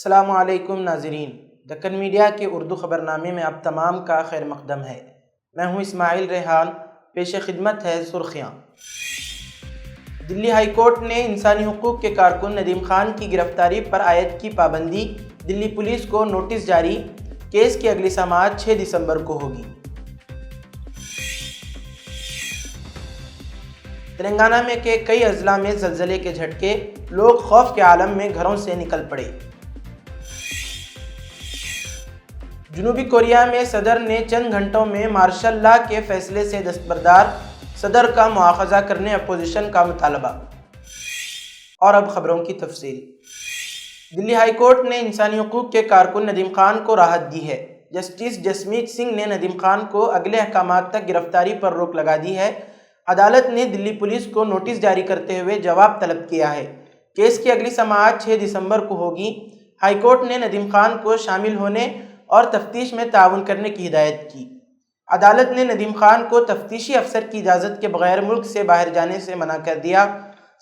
السلام علیکم ناظرین، دکن میڈیا کے اردو خبرنامے میں آپ تمام کا خیر مقدم ہے۔ میں ہوں اسماعیل ریحان، پیش خدمت ہے سرخیاں۔ دلی ہائی کورٹ نے انسانی حقوق کے کارکن ندیم خان کی گرفتاری پر عائد کی پابندی، دلی پولیس کو نوٹس جاری، کیس کی اگلی سماعت 6 دسمبر کو ہوگی۔ تلنگانہ میں کے کئی اضلاع میں زلزلے کے جھٹکے، لوگ خوف کے عالم میں گھروں سے نکل پڑے۔ جنوبی کوریا میں صدر نے چند گھنٹوں میں مارشل لا کے فیصلے سے دستبردار، صدر کا مواخذہ کرنے اپوزیشن کا مطالبہ۔ اور اب خبروں کی تفصیل۔ دلی ہائی کورٹ نے انسانی حقوق کے کارکن ندیم خان کو راحت دی ہے۔ جسٹس جسمیت سنگھ نے ندیم خان کو اگلے احکامات تک گرفتاری پر روک لگا دی ہے۔ عدالت نے دلی پولیس کو نوٹس جاری کرتے ہوئے جواب طلب کیا ہے۔ کیس کی اگلی سماعت 6 دسمبر کو ہوگی۔ ہائی کورٹ نے ندیم خان کو شامل ہونے اور تفتیش میں تعاون کرنے کی ہدایت کی۔ عدالت نے ندیم خان کو تفتیشی افسر کی اجازت کے بغیر ملک سے باہر جانے سے منع کر دیا۔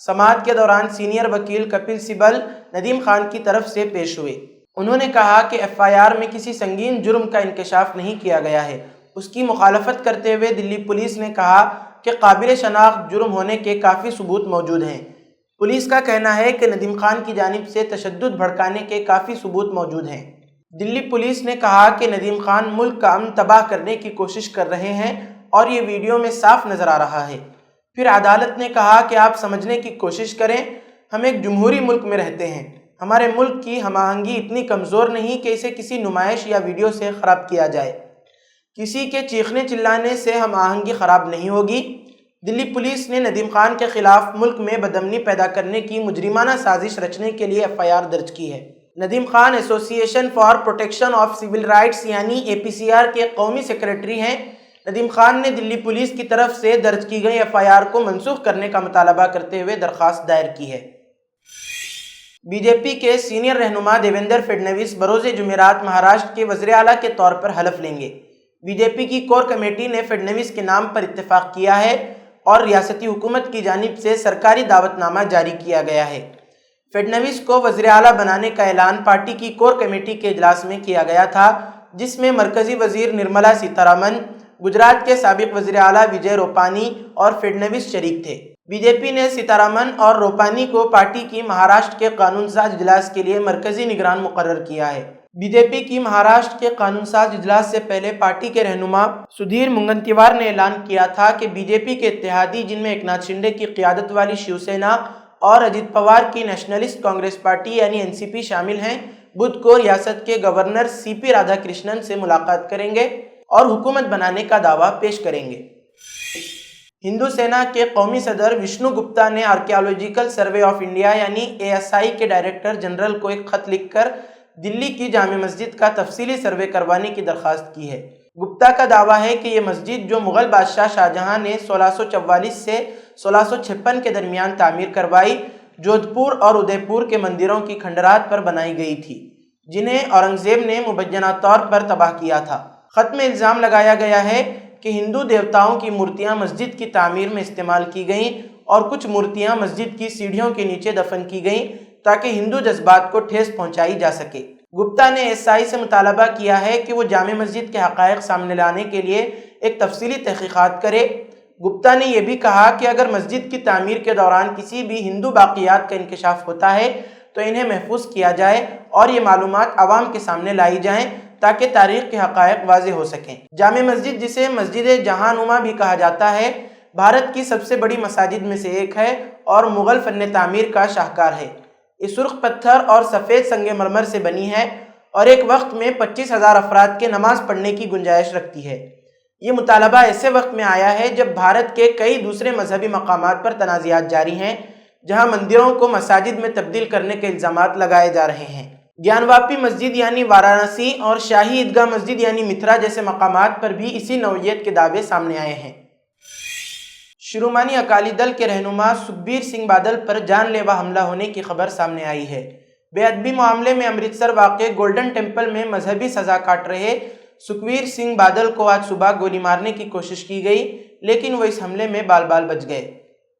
سماعت کے دوران سینئر وکیل کپل سبل ندیم خان کی طرف سے پیش ہوئے۔ انہوں نے کہا کہ FIR میں کسی سنگین جرم کا انکشاف نہیں کیا گیا ہے۔ اس کی مخالفت کرتے ہوئے دلی پولیس نے کہا کہ قابل شناخت جرم ہونے کے کافی ثبوت موجود ہیں۔ پولیس کا کہنا ہے کہ ندیم خان کی جانب سے تشدد بھڑکانے کے کافی ثبوت موجود ہیں۔ دلی پولیس نے کہا کہ ندیم خان ملک کا امن تباہ کرنے کی کوشش کر رہے ہیں اور یہ ویڈیو میں صاف نظر آ رہا ہے۔ پھر عدالت نے کہا کہ آپ سمجھنے کی کوشش کریں، ہم ایک جمہوری ملک میں رہتے ہیں۔ ہمارے ملک کی ہم آہنگی اتنی کمزور نہیں کہ اسے کسی نمائش یا ویڈیو سے خراب کیا جائے۔ کسی کے چیخنے چلانے سے ہم آہنگی خراب نہیں ہوگی۔ دلی پولیس نے ندیم خان کے خلاف ملک میں بدامنی پیدا کرنے کی مجرمانہ سازش رچنے کے لیے FIR درج کی ہے۔ ندیم خان ایسوسی ایشن for protection of civil rights یعنی APCR کے قومی سیکریٹری ہیں۔ ندیم خان نے دلی پولیس کی طرف سے درج کی گئی FIR کو منسوخ کرنے کا مطالبہ کرتے ہوئے درخواست دائر کی ہے۔ BJP کے سینئر رہنما دیویندر فڈنویس بروز جمعرات مہاراشٹر کے وزیر اعلیٰ کے طور پر حلف لیں گے۔ BJP کی کور کمیٹی نے فڈنویس کے نام پر اتفاق کیا ہے اور ریاستی حکومت کی جانب سے سرکاری دعوت نامہ جاری کیا گیا ہے۔ فڈنویس کو وزیر اعلیٰ بنانے کا اعلان پارٹی کی کور کمیٹی کے اجلاس میں کیا گیا تھا، جس میں مرکزی وزیر نرملا سیتارمن، گجرات کے سابق وزیر اعلیٰ وجے روپانی اور فڈنویس شریک تھے۔ BJP نے سیتارمن اور روپانی کو پارٹی کی مہاراشٹر کے قانون ساز اجلاس کے لیے مرکزی نگران مقرر کیا ہے۔ BJP کی مہاراشٹر کے قانون ساز اجلاس سے پہلے پارٹی کے رہنما سدھیر منگنتیوار نے اعلان کیا تھا کہ BJP کے اتحادی، جن میں ایکناتھ شنڈے کی قیادت والی شیو سینا اور اجیت پوار کی نیشنلسٹ کانگریس پارٹی یعنی NCP شامل ہیں، بدھ کو ریاست کے گورنر CP رادھا کرشنن سے ملاقات کریں گے اور حکومت بنانے کا دعویٰ پیش کریں گے۔ ہندو سینا کے قومی صدر وشنو گپتا نے آرکیالوجیکل سروے آف انڈیا یعنی ASI کے ڈائریکٹر جنرل کو ایک خط لکھ کر دلی کی جامع مسجد کا تفصیلی سروے کروانے کی درخواست کی ہے۔ گپتا کا دعویٰ ہے کہ یہ مسجد، جو مغل بادشاہ شاہجہاں نے 1644 سے 1656 کے درمیان تعمیر کروائی، جودھ پور اور ادے پور کے مندروں کی کھنڈرات پر بنائی گئی تھی، جنہیں اورنگزیب نے مبینہ طور پر تباہ کیا تھا۔ خط میں الزام لگایا گیا ہے کہ ہندو دیوتاؤں کی مورتیاں مسجد کی تعمیر میں استعمال کی گئیں اور کچھ مورتیاں مسجد کی سیڑھیوں کے نیچے دفن کی گئیں تاکہ ہندو جذبات کو ٹھیس پہنچائی جا سکے۔ گپتا نے ASI سے مطالبہ کیا ہے کہ وہ جامع مسجد کے حقائق سامنے لانے کے لیے ایک تفصیلی تحقیقات کرے۔ گپتا نے یہ بھی کہا کہ اگر مسجد کی تعمیر کے دوران کسی بھی ہندو باقیات کا انکشاف ہوتا ہے تو انہیں محفوظ کیا جائے اور یہ معلومات عوام کے سامنے لائی جائیں تاکہ تاریخ کے حقائق واضح ہو سکیں۔ جامع مسجد، جسے مسجد جہاں نما بھی کہا جاتا ہے، بھارت کی سب سے بڑی مساجد میں سے ایک ہے اور مغل فن تعمیر کا شاہکار ہے۔ یہ سرخ پتھر اور سفید سنگ مرمر سے بنی ہے اور ایک وقت میں 25,000 افراد کے نماز پڑھنے کی گنجائش رکھتی ہے۔ یہ مطالبہ ایسے وقت میں آیا ہے جب بھارت کے کئی دوسرے مذہبی مقامات پر تنازعات جاری ہیں، جہاں مندروں کو مساجد میں تبدیل کرنے کے الزامات لگائے جا رہے ہیں۔ گیان واپی مسجد یعنی وارانسی اور شاہی عیدگاہ مسجد یعنی متھرا جیسے مقامات پر بھی اسی نوعیت کے دعوے سامنے آئے ہیں۔ شرومانی اکالی دل کے رہنما سکھبیر سنگھ بادل پر جان لیوا حملہ ہونے کی خبر سامنے آئی ہے۔ بے ادبی معاملے میں امرتسر واقع گولڈن ٹیمپل میں مذہبی سزا کاٹ رہے سکھبیر سنگھ بادل کو آج صبح گولی مارنے کی کوشش کی گئی، لیکن وہ اس حملے میں بال بال بچ گئے۔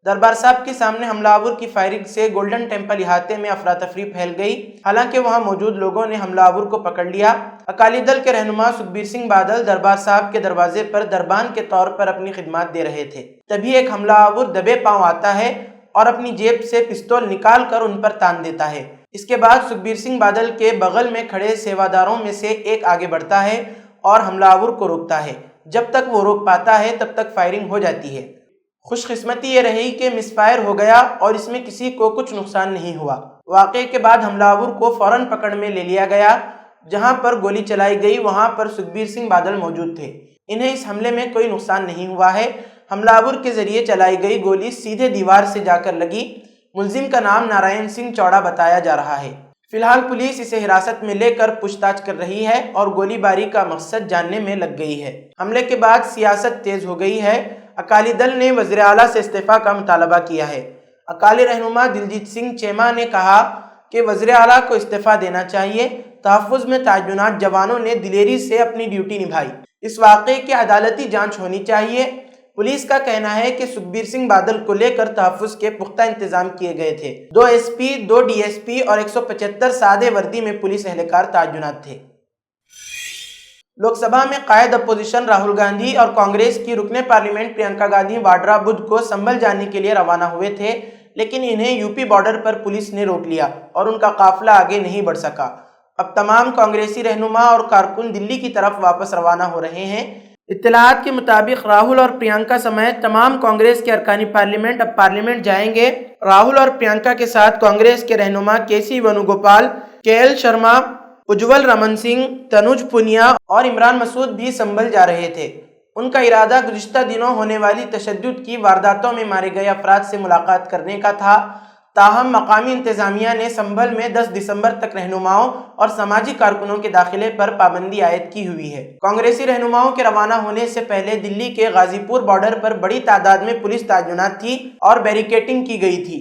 دربار صاحب کے سامنے حملہ آور کی فائرنگ سے گولڈن ٹیمپل احاطے میں افراتفری پھیل گئی، حالانکہ وہاں موجود لوگوں نے حملہ آور کو پکڑ لیا۔ اکالی دل کے رہنما سکھبیر سنگھ بادل دربار صاحب کے دروازے پر دربان کے طور پر اپنی خدمات دے رہے تھے، تبھی ایک حملہ آور دبے پاؤں آتا ہے اور اپنی جیب سے پستول نکال کر ان پر تان دیتا ہے۔ اس کے بعد سکھبیر سنگھ بادل کے بغل میں کھڑے سیواداروں میں سے ایک آگے بڑھتا ہے اور حملہ آور کو روکتا ہے۔ جب تک وہ روک پاتا ہے تب تک فائرنگ ہو جاتی ہے۔ خوش قسمتی یہ رہی کہ مس فائر ہو گیا اور اس میں کسی کو کچھ نقصان نہیں ہوا۔ واقعے کے بعد حملہ آور کو فوراً پکڑ میں لے لیا گیا۔ جہاں پر گولی چلائی گئی وہاں پر سکھبیر سنگھ بادل موجود تھے۔ انہیں اس حملے میں کوئی نقصان نہیں ہوا ہے۔ حملہ آور کے ذریعے چلائی گئی گولی سیدھے دیوار سے جا کر لگی۔ ملزم کا نام نارائن سنگھ چوڑا بتایا جا رہا ہے۔ فی الحال پولیس اسے حراست میں لے کر پوچھ تاچھ کر رہی ہے اور گولی باری کا مقصد جاننے میں لگ گئی ہے۔ حملے کے بعد سیاست تیز ہو گئی ہے۔ اکالی دل نے وزیر اعلیٰ سے استعفیٰ کا مطالبہ کیا ہے۔ اکالی رہنما دلجیت سنگھ چیما نے کہا کہ وزیر اعلیٰ کو استعفیٰ دینا چاہیے۔ تحفظ میں تعینات جوانوں نے دلیری سے اپنی ڈیوٹی نبھائی۔ اس واقعے کی عدالتی جانچ ہونی چاہیے۔ پولیس کا کہنا ہے کہ سکھبیر سنگھ بادل کو لے کر تحفظ کے پختہ انتظام کیے گئے تھے۔ 2 S P, 2 D S P اور 175 سادے وردی میں پولیس اہلکار تعینات تھے۔ لوک سبھا میں قائد اپوزیشن راہل گاندھی اور کانگریس کی رکن پارلیمنٹ پرینکا گاندھی واڈرا بدھ کو سنبھل جانے کے لیے روانہ ہوئے تھے، لیکن انہیں یوپی بارڈر پر پولیس نے روک لیا اور ان کا قافلہ آگے نہیں بڑھ سکا۔ اب تمام کانگریسی رہنما اور کارکن دلی کی طرف واپس روانہ ہو رہے ہیں۔ اطلاعات کے مطابق راہل اور پرینکا سمیت تمام کانگریس کے ارکان پارلیمنٹ اب پارلیمنٹ جائیں گے۔ راہل اور پرینکا کے ساتھ کانگریس کے رہنما کے سی وینوگوپال، کے ایل شرما، اجول رمن سنگھ، تنوج پونیا اور عمران مسعود بھی سنبھل جا رہے تھے۔ ان کا ارادہ گزشتہ دنوں ہونے والی تشدد کی وارداتوں میں مارے گئے افراد سے ملاقات کرنے کا تھا، تاہم مقامی انتظامیہ نے سنبھل میں 10 دسمبر تک رہنماؤں اور سماجی کارکنوں کے داخلے پر پابندی عائد کی ہوئی ہے۔ کانگریسی رہنماؤں کے روانہ ہونے سے پہلے دلی کے غازی پور بارڈر پر بڑی تعداد میں پولیس تعینات تھی اور بیریکیڈنگ کی گئی تھی۔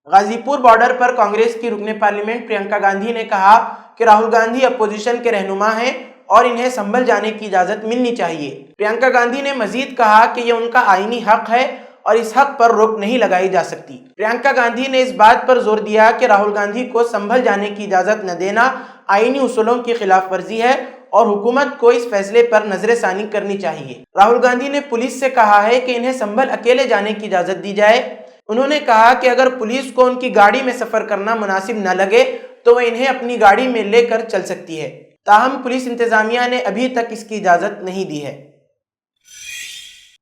غازی پور بارڈر پر کانگریس کی رکن پارلیمنٹ پرینکا گاندھی نے کہا کہ راہل گاندھی اپوزیشن کے رہنما ہیں اور انہیں سنبھل جانے کی اجازت ملنی چاہیے۔ پرینکا گاندھی نے مزید کہا کہ یہ ان کا آئینی حق ہے اور اس حق پر روک نہیں لگائی جا سکتی۔ پرینکا گاندھی نے اس بات پر زور دیا کہ راہل گاندھی کو سنبھل جانے کی اجازت نہ دینا آئینی اصولوں کی خلاف ورزی ہے اور حکومت کو اس فیصلے پر نظر ثانی کرنی چاہیے۔ راہل گاندھی نے پولیس سے کہا ہے کہ انہیں سنبھل اکیلے جانے کی اجازت دی جائے۔ انہوں نے کہا کہ اگر پولیس کو ان کی گاڑی میں سفر کرنا مناسب نہ لگے تو وہ انہیں اپنی گاڑی میں لے کر چل سکتی ہے، تاہم پولیس انتظامیہ نے ابھی تک اس کی اجازت نہیں دی ہے۔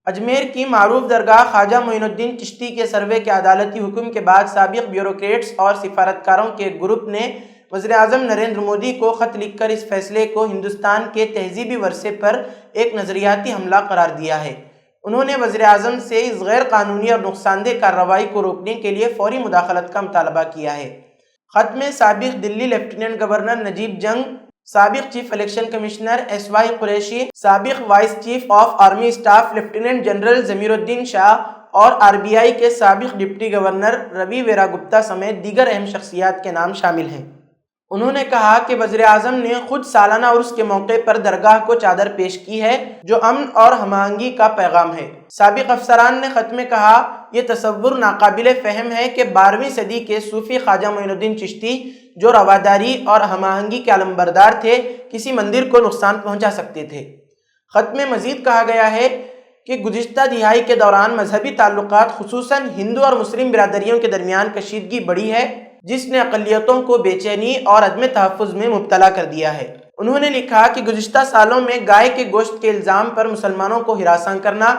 اجمیر کی معروف درگاہ خواجہ معین الدین چشتی کے سروے کے عدالتی حکم کے بعد سابق بیوروکریٹس اور سفارتکاروں کے ایک گروپ نے وزیر اعظم نریندر مودی کو خط لکھ کر اس فیصلے کو ہندوستان کے تہذیبی ورثے پر ایک نظریاتی حملہ قرار دیا ہے۔ انہوں نے وزیر اعظم سے اس غیر قانونی اور نقصان دہ کارروائی کو روکنے کے لیے فوری مداخلت کا مطالبہ کیا ہے۔ خط میں سابق دلی لیفٹیننٹ گورنر نجیب جنگ، سابق chief election commissioner S Y Qureshi, سابق vice chief of army staff lieutenant general Zameer uddin Shah اور آر بی آئی کے سابق ڈپٹی گورنر روی ویرا گپتا سمیت دیگر اہم شخصیات کے نام شامل ہیں۔ انہوں نے کہا کہ وزیر اعظم نے خود سالانہ عرس کے موقع پر درگاہ کو چادر پیش کی ہے جو امن اور ہم آہنگی کا پیغام ہے۔ سابق افسران نے خط میں کہا یہ تصور ناقابل فہم ہے کہ 12ویں صدی کے صوفی خواجہ معین الدین چشتی جو رواداری اور ہم آہنگی کے علمبردار تھے کسی مندر کو نقصان پہنچا سکتے تھے۔ خط میں مزید کہا گیا ہے کہ گزشتہ دہائی کے دوران مذہبی تعلقات خصوصاً ہندو اور مسلم برادریوں کے درمیان کشیدگی بڑھی ہے جس نے اقلیتوں کو بے چینی اور عدم تحفظ میں مبتلا کر دیا ہے۔ انہوں نے لکھا کہ گزشتہ سالوں میں گائے کے گوشت کے الزام پر مسلمانوں کو ہراساں کرنا،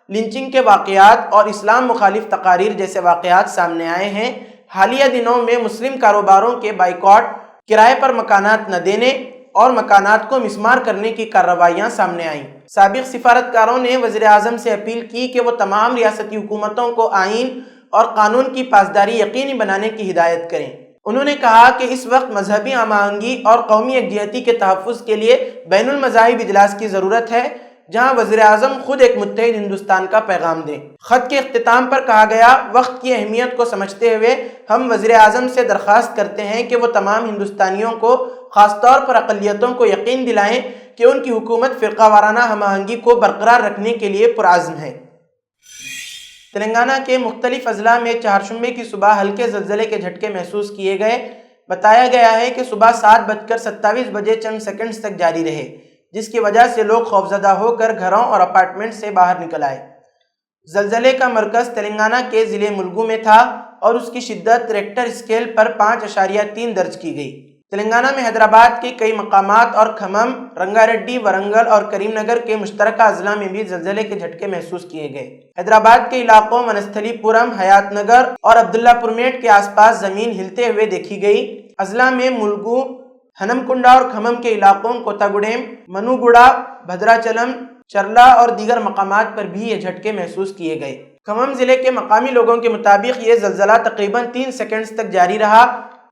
لنچنگ کے واقعات اور اسلام مخالف تقاریر جیسے واقعات سامنے آئے ہیں۔ حالیہ دنوں میں مسلم کاروباروں کے بائیکاٹ، کرائے پر مکانات نہ دینے اور مکانات کو مسمار کرنے کی کارروائیاں سامنے آئیں۔ سابق سفارتکاروں نے وزیر اعظم سے اپیل کی کہ وہ تمام ریاستی حکومتوں کو آئین اور قانون کی پاسداری یقینی بنانے کی ہدایت کریں۔ انہوں نے کہا کہ اس وقت مذہبی ہم آہنگی اور قومی یکجہتی کے تحفظ کے لیے بین المذاہب اجلاس کی ضرورت ہے جہاں وزیر اعظم خود ایک متحد ہندوستان کا پیغام دیں۔ خط کے اختتام پر کہا گیا وقت کی اہمیت کو سمجھتے ہوئے ہم وزیر اعظم سے درخواست کرتے ہیں کہ وہ تمام ہندوستانیوں کو خاص طور پر اقلیتوں کو یقین دلائیں کہ ان کی حکومت فرقہ وارانہ ہم آہنگی کو برقرار رکھنے کے لیے پرعزم ہے۔ تلنگانہ کے مختلف اضلاع میں چہارشنبے کی صبح ہلکے زلزلے کے جھٹکے محسوس کیے گئے۔ بتایا گیا ہے کہ صبح 7:27 بجے چند سیکنڈز تک جاری رہے، جس کی وجہ سے لوگ خوفزدہ ہو کر گھروں اور اپارٹمنٹ سے باہر نکل آئے۔ زلزلے کا مرکز تلنگانہ کے ضلع ملگو میں تھا اور اس کی شدت ریکٹر اسکیل پر 5.3 درج کی گئی۔ تلنگانہ میں حیدرآباد کے کئی مقامات اور کھمم، رنگا ریڈی، ورنگل اور کریم نگر کے مشترکہ اضلاع میں بھی زلزلے کے جھٹکے محسوس کیے گئے۔ حیدرآباد کے علاقوں ونستھلی پورم، حیات نگر اور عبداللہ پور میٹ کے آس پاس زمین ہلتے ہوئے دیکھی گئی۔ اضلاع میں ملگو، ہنمکنڈا اور کھمم کے علاقوں کوتاگوڑیم، منوگوڑا، بھدراچلم، چرلا اور دیگر مقامات پر بھی یہ جھٹکے محسوس کیے گئے۔ کھمم ضلع کے مقامی لوگوں کے مطابق یہ زلزلہ تقریباً 3 سیکنڈز تک جاری رہا،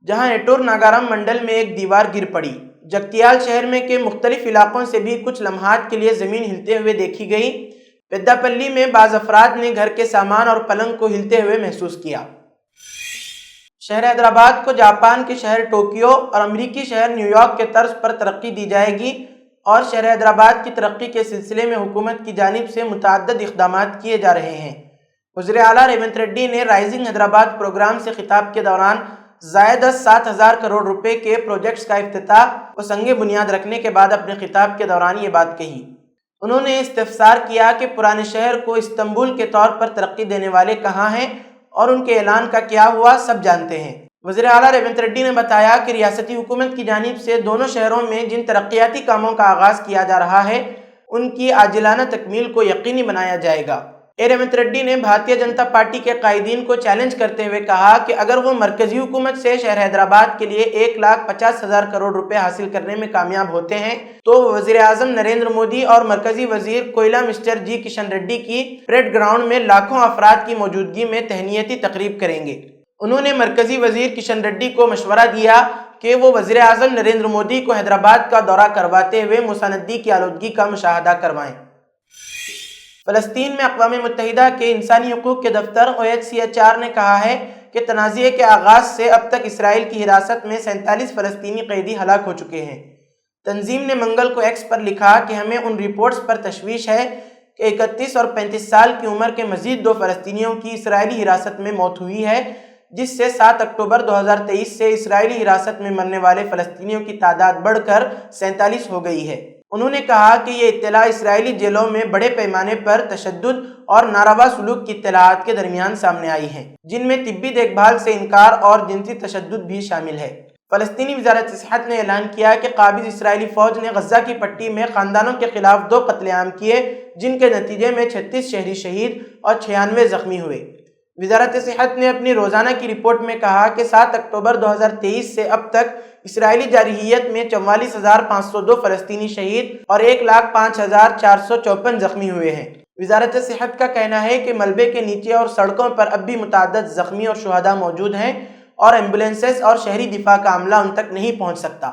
جہاں ایٹور ناگارم منڈل میں ایک دیوار گر پڑی۔ جگتیال شہر میں کے مختلف علاقوں سے بھی کچھ لمحات کے لیے زمین ہلتے ہوئے دیکھی گئی۔ پیدا پلی میں بعض افراد نے گھر کے سامان اور پلنگ کو ہلتے ہوئے محسوس کیا۔ شہر حیدرآباد کو جاپان کے شہر ٹوکیو اور امریکی شہر نیو یارک کے طرز پر ترقی دی جائے گی اور شہر حیدرآباد کی ترقی کے سلسلے میں حکومت کی جانب سے متعدد اقدامات کیے جا رہے ہیں۔ وزیر اعلیٰ ریونت ریڈی نے رائزنگ حیدرآباد پروگرام سے خطاب کے دوران زائد از 7,000 کروڑ روپے کے پروجیکٹس کا افتتاح و سنگ بنیاد رکھنے کے بعد اپنے خطاب کے دوران یہ بات کہی۔ انہوں نے استفسار کیا کہ پرانے شہر کو استنبول کے طور پر ترقی دینے والے کہاں ہیں اور ان کے اعلان کا کیا ہوا، سب جانتے ہیں۔ وزیر اعلیٰ ریونت ریڈی نے بتایا کہ ریاستی حکومت کی جانب سے دونوں شہروں میں جن ترقیاتی کاموں کا آغاز کیا جا رہا ہے ان کی عاجلانہ تکمیل کو یقینی بنایا جائے گا۔ ریونت ریڈی نے بھارتیہ جنتا پارٹی کے قائدین کو چیلنج کرتے ہوئے کہا کہ اگر وہ مرکزی حکومت سے شہر حیدرآباد کے لیے 1,50,000 کروڑ روپے حاصل کرنے میں کامیاب ہوتے ہیں تو وہ وزیر اعظم نریندر مودی اور مرکزی وزیر کوئلہ مسٹر جی کشن ریڈی کی پریڈ گراؤنڈ میں لاکھوں افراد کی موجودگی میں تہنیتی تقریب کریں گے۔ انہوں نے مرکزی وزیر کشن ریڈی کو مشورہ دیا کہ وہ وزیر اعظم نریندر مودی کو حیدرآباد کا دورہ کرواتے ہوئے موسیٰ ندی کی آلودگی کا مشاہدہ کروائیں۔ فلسطین میں اقوام متحدہ کے انسانی حقوق کے دفتر OHCHR نے کہا ہے کہ تنازعے کے آغاز سے اب تک اسرائیل کی حراست میں 47 فلسطینی قیدی ہلاک ہو چکے ہیں۔ تنظیم نے منگل کو ایکس پر لکھا کہ ہمیں ان رپورٹس پر تشویش ہے کہ 31 اور 35 سال کی عمر کے مزید 2 فلسطینیوں کی اسرائیلی حراست میں موت ہوئی ہے، جس سے 7 اکتوبر 2023 سے اسرائیلی حراست میں مرنے والے فلسطینیوں کی تعداد بڑھ کر 47 ہو گئی ہے۔ انہوں نے کہا کہ یہ اطلاع اسرائیلی جیلوں میں بڑے پیمانے پر تشدد اور ناروا سلوک کی اطلاعات کے درمیان سامنے آئی ہیں، جن میں طبی دیکھ بھال سے انکار اور جنسی تشدد بھی شامل ہے۔ فلسطینی وزارت صحت نے اعلان کیا کہ قابض اسرائیلی فوج نے غزہ کی پٹی میں خاندانوں کے خلاف 2 قتل عام کیے، جن کے نتیجے میں 36 شہری شہید اور 96 زخمی ہوئے۔ وزارت صحت نے اپنی روزانہ کی رپورٹ میں کہا کہ 7 اکتوبر 2023 سے اب تک اسرائیلی جارحیت میں 44,502 فلسطینی شہید اور 1,05,454 زخمی ہوئے ہیں۔ وزارت صحت کا کہنا ہے کہ ملبے کے نیچے اور سڑکوں پر اب بھی متعدد زخمی اور شہداء موجود ہیں اور ایمبولینسز اور شہری دفاع کا عملہ ان تک نہیں پہنچ سکتا۔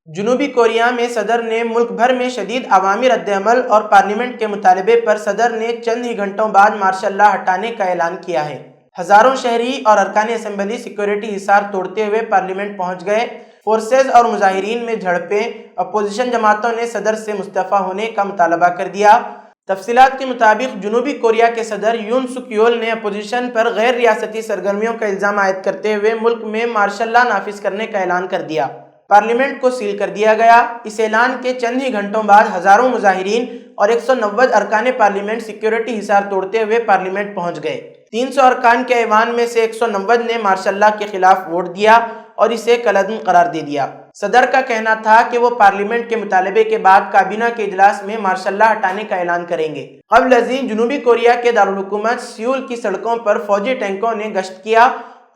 جنوبی کوریا میں صدر نے ملک بھر میں شدید عوامی رد عمل اور پارلیمنٹ کے مطالبے پر صدر نے چند ہی گھنٹوں بعد مارشل لا ہٹانے کا اعلان کیا ہے۔ ہزاروں شہری اور ارکان اسمبلی سیکیورٹی حصار توڑتے ہوئے پارلیمنٹ پہنچ گئے۔ فورسز اور مظاہرین میں جھڑپیں، اپوزیشن جماعتوں نے صدر سے مستعفی ہونے کا مطالبہ کر دیا۔ تفصیلات کے مطابق جنوبی کوریا کے صدر یون سک یول نے اپوزیشن پر غیر ریاستی سرگرمیوں کا الزام عائد کرتے ہوئے ملک میں مارشل لا نافذ کرنے کا اعلان کر دیا۔ پارلیمنٹ کو سیل کر دیا گیا۔ اس اعلان کے چند ہی گھنٹوں بعد ہزاروں مظاہرین اور 190 ارکان پارلیمنٹ سیکیورٹی حصار توڑتے ہوئے پارلیمنٹ پہنچ گئے۔ 300 ارکان کے ایوان میں سے 190 نے مارشل لا کے خلاف ووٹ دیا اور اسے کالعدم قرار دے دیا۔ صدر کا کہنا تھا کہ وہ پارلیمنٹ کے مطالبے کے بعد کابینہ کے اجلاس میں مارشل لا ہٹانے کا اعلان کریں گے۔ قبل ازیں جنوبی کوریا کے دارالحکومت سیول کی سڑکوں پر فوجی ٹینکوں نے گشت کیا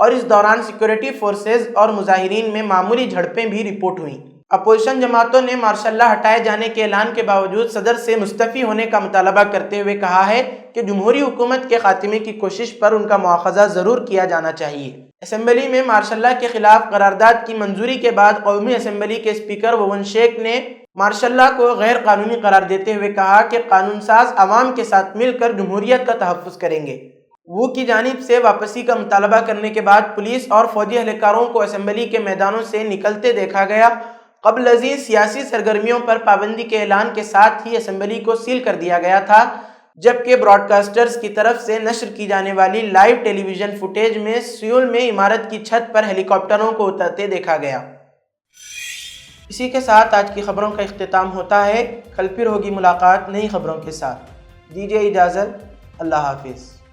اور اس دوران سیکیورٹی فورسز اور مظاہرین میں معمولی جھڑپیں بھی رپورٹ ہوئیں۔ اپوزیشن جماعتوں نے مارشل لا ہٹائے جانے کے اعلان کے باوجود صدر سے مستعفی ہونے کا مطالبہ کرتے ہوئے کہا ہے کہ جمہوری حکومت کے خاتمے کی کوشش پر ان کا مواخذہ ضرور کیا جانا چاہیے۔ اسمبلی میں مارشل لا کے خلاف قرارداد کی منظوری کے بعد قومی اسمبلی کے اسپیکر وون شیک نے مارشل لا کو غیر قانونی قرار دیتے ہوئے کہا کہ قانون ساز عوام کے ساتھ مل کر جمہوریت کا تحفظ کریں گے۔ وو کی جانب سے واپسی کا مطالبہ کرنے کے بعد پولیس اور فوجی اہلکاروں کو اسمبلی کے میدانوں سے نکلتے دیکھا گیا۔ قبل ازیں سیاسی سرگرمیوں پر پابندی کے اعلان کے ساتھ ہی اسمبلی کو سیل کر دیا گیا تھا، جبکہ براڈ کاسٹرز کی طرف سے نشر کی جانے والی لائیو ٹیلی ویژن فوٹیج میں سیول میں عمارت کی چھت پر ہیلی کاپٹروں کو اترتے دیکھا گیا۔ اسی کے ساتھ آج کی خبروں کا اختتام ہوتا ہے۔ کل پھر ہوگی ملاقات نئی خبروں کے ساتھ۔ دیجیے اجازت، اللہ حافظ۔